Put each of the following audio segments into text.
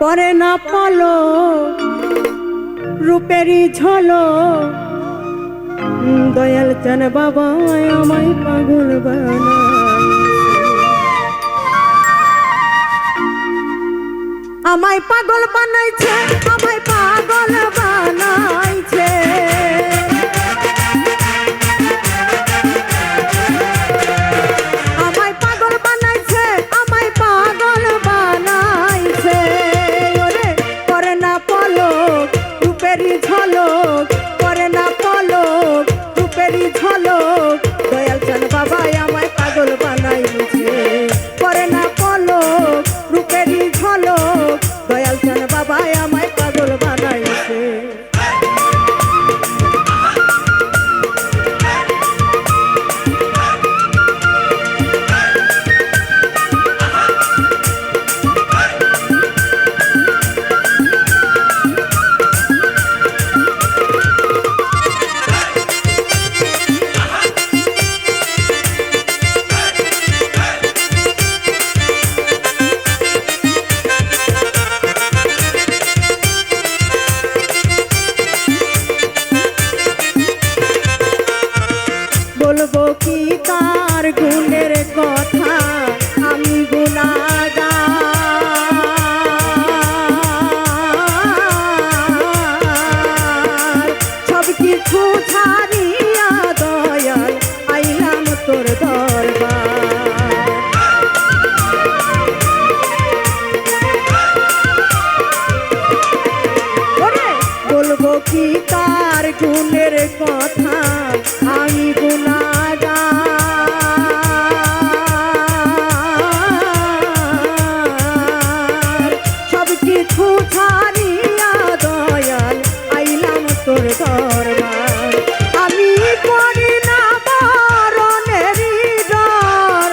পরে না পলো রূপেরই ঝলক দয়াল চান বাবা আমায় পাগল বানায় আমায় পাগল বানাইছে আমায় পাগল বানাইছে আমায় পাগল বানাইছে আমায় পাগল বানাইছে ওরে করে না পলক রূপেরই ঝলক করে না পলক রূপেরই ঝলক দয়াল চান বাবা আমায় পাগল বানাইছে করে না পলক রূপেরই ঝলক দয়াল চান বাবা আমায় পাগল বানাইছে বলবো কি তার গুণের কথা আমি গুনাহগার সব কিছু ছাড়িয়া দয়াল আইলাম তোর দরবার বলবো কি তার গুণের কথা আমি গুনাহগার সব কিছু ছাড়িয়া দয়াল আইলাম তোর দরবার আমি করি না মরণেরই ডর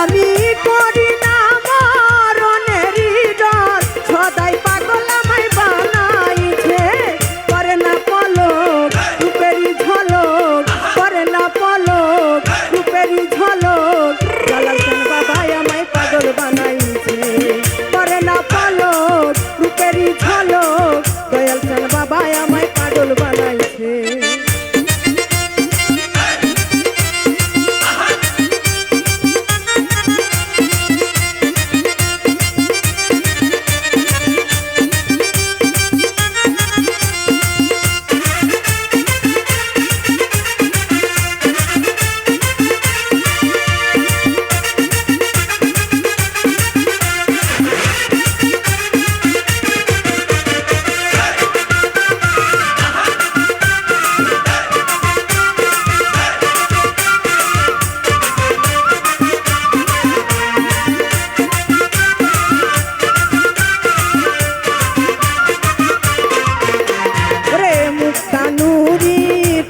আমি করি না মরণেরই ডর সদাই পাগল আমায় বানাইছে করে না পলক রূপেরই ঝলক করে না পলক রূপেরই ঝলক জালাল চান বাবা আমায় পাগল বানাইছে করে না পলক রূপেরই ঝলক দয়াল চান বাবা আমায় পাগল বানাইছে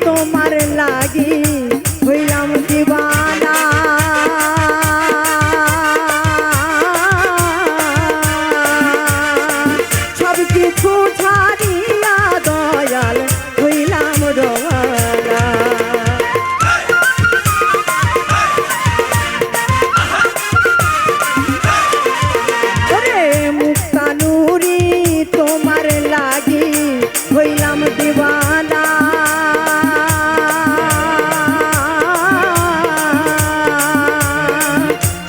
তোমার লাগি হইলাম দিবানা সব কিছু ছাড়িয়া দয়াল হইলাম রওয়ানা ওরে মুক্তানুরি তোমার লাগি হইলাম দিবানা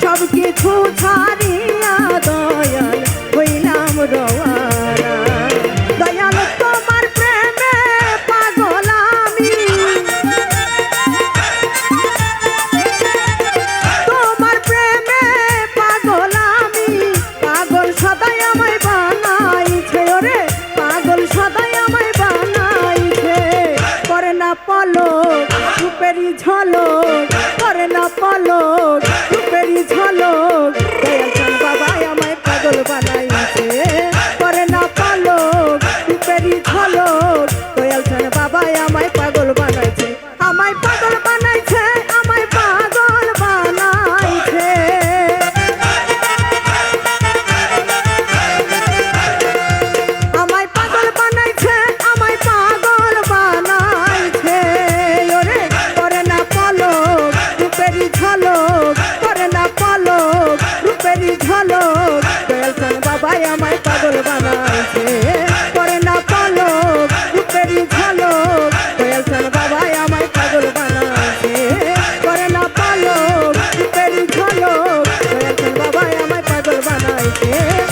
সব কিছু ছাড়িয়া দয়াল হইলাম রওয়ানা দয়াল তোমার প্রেমে পাগল আমি তোমার প্রেমে পাগল আমি পাগল সদাই আমায় বানাইছে ওরে পাগল সদাই আমায় বানাইছে করে না পলক রূপেরই ঝলক করে না পলক রূপেরই ঝলক দয়াল চান বাবা আমায় পাগল বানাইছে করে না পলক রূপেরই ঝলক দয়াল চান বাবা আমায় পাগল বানাইছে আমায় পাগল বানাইছে আমায় পাগল বানাইছে আমায় পাগল বানাইছে আমায় পাগল বানাইছে ওরে করে না পলক রূপেরই ঝলক পাগল বানাইছে করে না পলক রূপেরই ঝলক দয়াল চান বাবাই আমায় পাগল বানাইছে করে না পলক রূপেরই ঝলক দয়াল চান বাবাই আমায় পাগল বানাইছে